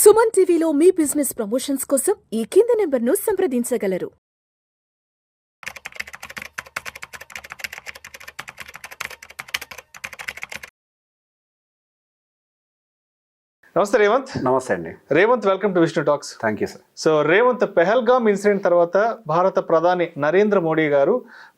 సుమన్ టీవీలో మీ business promotions కోసం ఈ కింది నెంబర్ను సంప్రదించగలరు. నమస్తే రేవంత్. నమస్తే అండి. Revanth, welcome to Vishnu talks. Thank you sir. So Revanth, Pahalgam incident తర్వాత భారత ప్రధాని నరేంద్ర మోడీ గారు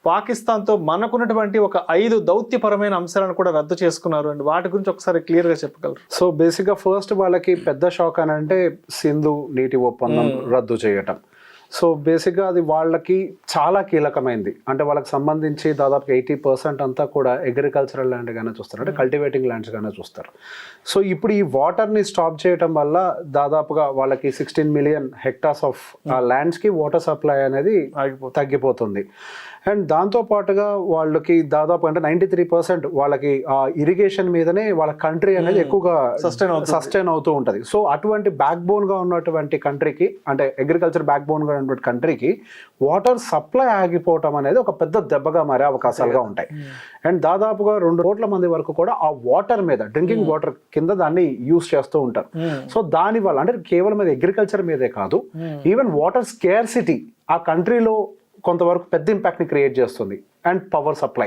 పాకిస్తాన్తో మనకున్నటువంటి ఒక 5 దౌత్యపరమైన అంశాలను కూడా రద్దు చేసుకున్నారు అండి. వాటి గురించి ఒకసారి క్లియర్గా చెప్పగలరు? సో బేసిక్గా ఫస్ట్ వాళ్ళకి పెద్ద షాక్ అని అంటే సింధు నీటి ఒప్పందం రద్దు చేయటం. సో బేసిక్గా అది వాళ్ళకి చాలా కీలకమైంది. అంటే వాళ్ళకి సంబంధించి దాదాపు 80% అంతా కూడా అగ్రికల్చరల్ ల్యాండ్ గానే చూస్తారు, అంటే కల్టివేటింగ్ ల్యాండ్స్ గానే చూస్తారు. సో ఇప్పుడు ఈ వాటర్ని స్టాప్ చేయటం వల్ల దాదాపుగా వాళ్ళకి 16 మిలియన్ హెక్టార్స్ ఆఫ్ ల్యాండ్స్కి వాటర్ సప్లై అనేది తగ్గిపోతుంది. అండ్ దాంతో పాటుగా వాళ్ళకి దాదాపు అంటే 93% వాళ్ళకి ఇరిగేషన్ మీదనే వాళ్ళ కంట్రీ అనేది ఎక్కువగా సస్టైన్ అవుతూ ఉంటుంది. సో అటువంటి బ్యాక్ బోన్గా ఉన్నటువంటి కంట్రీకి, అంటే అగ్రికల్చర్ బ్యాక్ బోన్గా ఉన్నటువంటి కంట్రీకి వాటర్ సప్లై ఆగిపోవటం అనేది ఒక పెద్ద దెబ్బగా మారే అవకాశాలుగా ఉంటాయి. అండ్ దాదాపుగా 2 కోట్ల మంది వరకు కూడా ఆ వాటర్ మీద, డ్రింకింగ్ వాటర్ కింద దాన్ని యూస్ చేస్తూ ఉంటారు. సో దాని వల్ల అంటే కేవలం అది అగ్రికల్చర్ మీదే కాదు, ఈవెన్ వాటర్ స్కేర్సిటీ ఆ కంట్రీలో కొంతవరకు పెద్ద ఇంపాక్ట్ని క్రియేట్ చేస్తుంది. And power supply,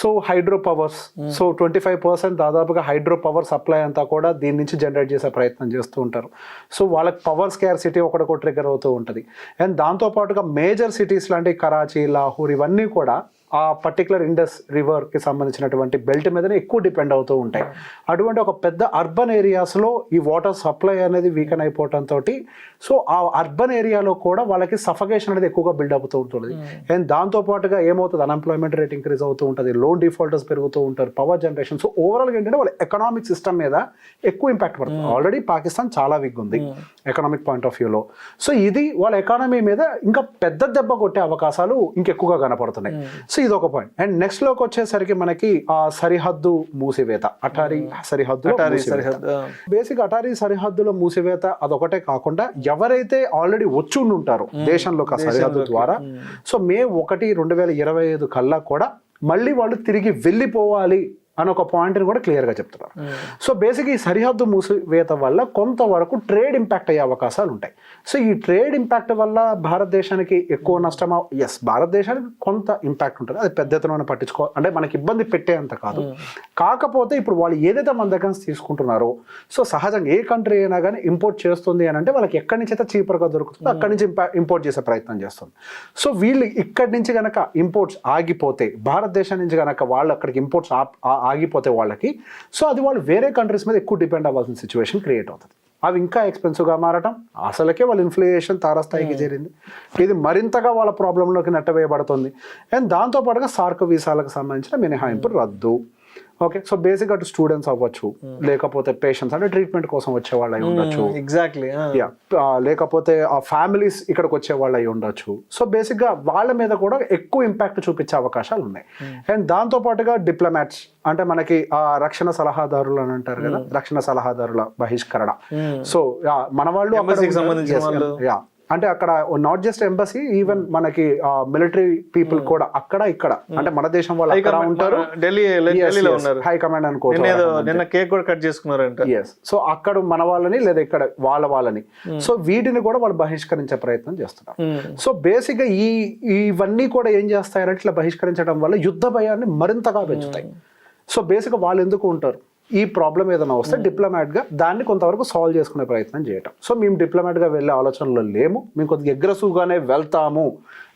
so hydro powers, so 25% దాదాపుగా హైడ్రో పవర్ సప్లై అంతా కూడా దీని నుంచి జనరేట్ చేసే ప్రయత్నం చేస్తూ ఉంటారు. సో వాళ్ళకి పవర్ స్కేర్సిటీ ఒకటి ట్రిగర్ అవుతూ ఉంటుంది. అండ్ దాంతోపాటుగా మేజర్ సిటీస్ లాంటి కరాచీ, లాహోర్ ఇవన్నీ కూడా ఆ పర్టికులర్ ఇండస్ రివర్కి సంబంధించినటువంటి బెల్ట్ మీదనే ఎక్కువ డిపెండ్ అవుతూ ఉంటాయి. అటువంటి ఒక పెద్ద అర్బన్ ఏరియాస్లో ఈ వాటర్ సప్లై అనేది వీకెన్ అయిపోవడంతో సో ఆ అర్బన్ ఏరియాలో కూడా వాళ్ళకి సఫకేషన్ అనేది ఎక్కువగా బిల్డ్ అవుతూ ఉంటుంది. అండ్ దాంతోపాటుగా ఏమవుతుంది, అన్ఎంప్లాయ్మెంట్ రేట్ ఇంక్రీజ్ అవుతూ ఉంటుంది, లోన్ డిఫాల్టర్స్ పెరుగుతూ ఉంటారు, పవర్ జనరేషన్. సో ఓవరాల్గా ఏంటంటే వాళ్ళ ఎకనామిక్ సిస్టమ్ మీద ఎక్కువ ఇంపాక్ట్ పడుతుంది. ఆల్రెడీ పాకిస్తాన్ చాలా వీక్ ఉంది ఎకనామిక్ పాయింట్ ఆఫ్ వ్యూలో. సో ఇది వాళ్ళ ఎకానమీ మీద ఇంకా పెద్ద దెబ్బ కొట్టే అవకాశాలు ఇంకెక్కువగా కనపడుతున్నాయి. సో ఇది ఒక పాయింట్. అండ్ నెక్స్ట్ లోకి వచ్చేసరికి మనకి ఆ సరిహద్దు మూసివేత, అటారీ సరిహద్దు, బేసిక్ అటారీ సరిహద్దుల మూసివేత అదొకటే కాకుండా ఎవరైతే ఆల్రెడీ వచ్చి ఉంటారో దేశంలోకి ఆ సరిహద్దు ద్వారా, సో మే 1, 2025 కల్లా కూడా మళ్ళీ వాళ్ళు తిరిగి వెళ్ళిపోవాలి అని ఒక పాయింట్ని కూడా క్లియర్గా చెప్తున్నారు. సో బేసిక్ ఈ సరిహద్దు మూసివేత వల్ల కొంతవరకు ట్రేడ్ ఇంపాక్ట్ అయ్యే అవకాశాలు ఉంటాయి. సో ఈ ట్రేడ్ ఇంపాక్ట్ వల్ల భారతదేశానికి ఎక్కువ నష్టమా? ఎస్, భారతదేశానికి కొంత ఇంపాక్ట్ ఉంటుంది. అది పెద్ద ఎత్తున పట్టించుకో, అంటే మనకి ఇబ్బంది పెట్టేంత కాదు. కాకపోతే ఇప్పుడు వాళ్ళు ఏదైతే మన దగ్గర నుంచి తీసుకుంటున్నారో, సో సహజంగా ఏ కంట్రీ అయినా కానీ ఇంపోర్ట్ చేస్తుంది అని అంటే వాళ్ళకి ఎక్కడి నుంచి అయితే చీపర్గా దొరుకుతుందో అక్కడి నుంచి ఇంపోర్ట్ చేసే ప్రయత్నం చేస్తుంది. సో వీళ్ళు ఇక్కడి నుంచి కనుక ఇంపోర్ట్స్ ఆగిపోతే, భారతదేశం నుంచి కనుక వాళ్ళు అక్కడికి ఇంపోర్ట్స్ ఆగిపోతే వాళ్ళకి, సో అది వాళ్ళు వేరే కంట్రీస్ మీద ఎక్కువ డిపెండ్ అవ్వాల్సిన సిచ్యువేషన్ క్రియేట్ అవుతుంది. అవి ఇంకా ఎక్స్పెన్సివ్గా మారటం, అసలుకే వాళ్ళ ఇన్ఫ్లేషన్ తారస్థాయికి చేరింది, ఇది మరింతగా వాళ్ళ ప్రాబ్లంలోకి నెట్టవేయబడుతుంది. అండ్ దాంతోపాటుగా సార్క్ వీసాలకు సంబంధించిన మినహాయింపు రద్దు. ఓకే, సో బేసిక్ అటు స్టూడెంట్స్ అవ్వచ్చు, లేకపోతే పేషెంట్స్ అంటే ట్రీట్మెంట్ కోసం వచ్చే వాళ్ళు అయి ఉండొచ్చు, ఎగ్జాక్ట్లీ, లేకపోతే ఆ ఫ్యామిలీస్ ఇక్కడికి వచ్చే వాళ్ళు అయి ఉండొచ్చు. సో బేసిక్గా వాళ్ళ మీద కూడా ఎక్కువ ఇంపాక్ట్ చూపించే అవకాశాలు ఉన్నాయి. అండ్ దాంతో పాటుగా డిప్లొమాట్స్, అంటే మనకి ఆ రక్షణ సలహాదారులు అని అంటారు కదా, రక్షణ సలహాదారుల బహిష్కరణ. సో మన వాళ్ళు అంటే అక్కడ నాట్ జస్ట్ ఎంబసీ, ఈవెన్ మనకి మిలిటరీ పీపుల్ కూడా అక్కడ ఇక్కడ, అంటే మన దేశం వాళ్ళు అక్కడ ఉంటారు, హై కమాండ్ నిన్న కేక్ కూడా కట్ చేసుకున్నారంట. సో అక్కడ మన వాళ్ళని లేదా ఇక్కడ వాళ్ళని, సో వీటిని కూడా వాళ్ళు బహిష్కరించే ప్రయత్నం చేస్తున్నారు. సో బేసిక్ గా ఇవన్నీ కూడా ఏం చేస్తాయంటే ఇట్లా బహిష్కరించడం వల్ల యుద్ధ భయాన్ని మరింతగా పెంచుతాయి. సో బేసిక్ గా వాళ్ళు ఎందుకు ఉంటారు, ఈ ప్రాబ్లం ఏదైనా వస్తే డిప్లొమాట్గా దాన్ని కొంతవరకు సాల్వ్ చేసుకునే ప్రయత్నం చేయటం. సో మేము డిప్లొమాట్గా వెళ్ళే ఆలోచనలో లేము, మేము కొద్దిగా అగ్రెసివ్గానే వెళ్తాము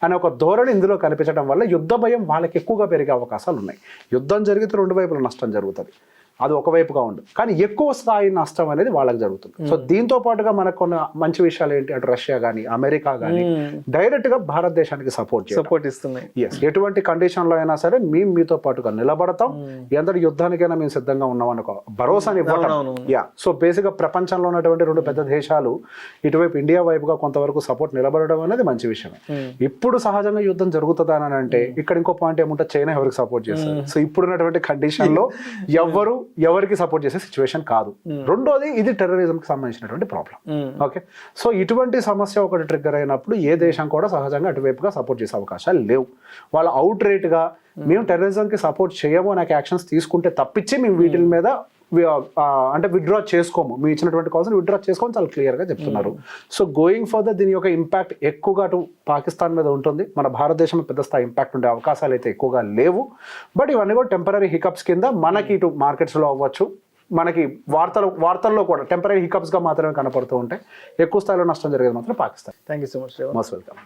అనే ఒక ధోరణి ఇందులో కనిపించడం వల్ల యుద్ధ భయం వాళ్ళకి ఎక్కువగా పెరిగే అవకాశాలు ఉన్నాయి. యుద్ధం జరిగితే 2 వైపుల నష్టం జరుగుతుంది, అది ఒకవైపుగా ఉండదు, కానీ ఎక్కువ స్థాయి నష్టం అనేది వాళ్ళకి జరుగుతుంది. సో దీంతో పాటుగా మనకు కొన్ని మంచి విషయాలు ఏంటి, అటు రష్యా కానీ అమెరికా కానీ డైరెక్ట్ గా భారతదేశానికి సపోర్ట్ ఇస్తున్నాయి. ఎటువంటి కండిషన్ లో అయినా సరే మేము మీతో పాటుగా నిలబడతాం, ఎంతటి యుద్ధానికైనా మేము సిద్ధంగా ఉన్నాం అని ఒక భరోసాని ఇవ్వడం. సో బేసిక్ గా ప్రపంచంలో ఉన్నటువంటి 2 పెద్ద దేశాలు ఇటువైపు ఇండియా వైపుగా కొంతవరకు సపోర్ట్ నిలబడడం అనేది మంచి విషయమే. ఇప్పుడు సహజంగా యుద్ధం జరుగుతుందా అని అంటే ఇక్కడ ఇంకో పాయింట్ ఏముంటే చైనా ఎవరికి సపోర్ట్ చేస్తారు. సో ఇప్పుడున్నటువంటి కండిషన్ లో ఎవరికి సపోర్ట్ చేసే సిచ్యువేషన్ కాదు. రెండోది, ఇది టెర్రరిజంకి సంబంధించినటువంటి ప్రాబ్లం. ఓకే, సో ఇటువంటి సమస్య ఒకటి ట్రిగ్గర్ అయినప్పుడు ఏ దేశం కూడా సహజంగా అటువైపుగా సపోర్ట్ చేసే అవకాశాలు లేవు. వాళ్ళు అవుట్ రేట్గా మేము టెర్రరిజంకి సపోర్ట్ చేయము అనే యాక్షన్స్ తీసుకుంటే తప్పించి మేము వీటి మీద అంటే విత్డ్రా చేసుకోము, మీ ఇచ్చినటువంటి కాల్స్ విత్డ్రా చేసుకోమని చాలా క్లియర్గా చెప్తున్నారు. సో గోయింగ్ ఫర్దర్ దీని యొక్క ఇంపాక్ట్ ఎక్కువగా అటు పాకిస్తాన్ మీద ఉంటుంది, మన భారతదేశం పెద్ద స్థాయి ఇంపాక్ట్ ఉండే అవకాశాలు అయితే ఎక్కువగా లేవు. బట్ ఇవన్నీ కూడా టెంపరీ హికప్స్ కింద మనకి ఇటు మార్కెట్స్లో అవ్వచ్చు, మనకి వార్తల్లో కూడా టెంపరీ హికప్స్గా మాత్రమే కనపడుతూ ఉంటాయి. ఎక్కువ స్థాయిలో నష్టం జరిగేది మాత్రం Pakistan. Thank you so much. Most welcome.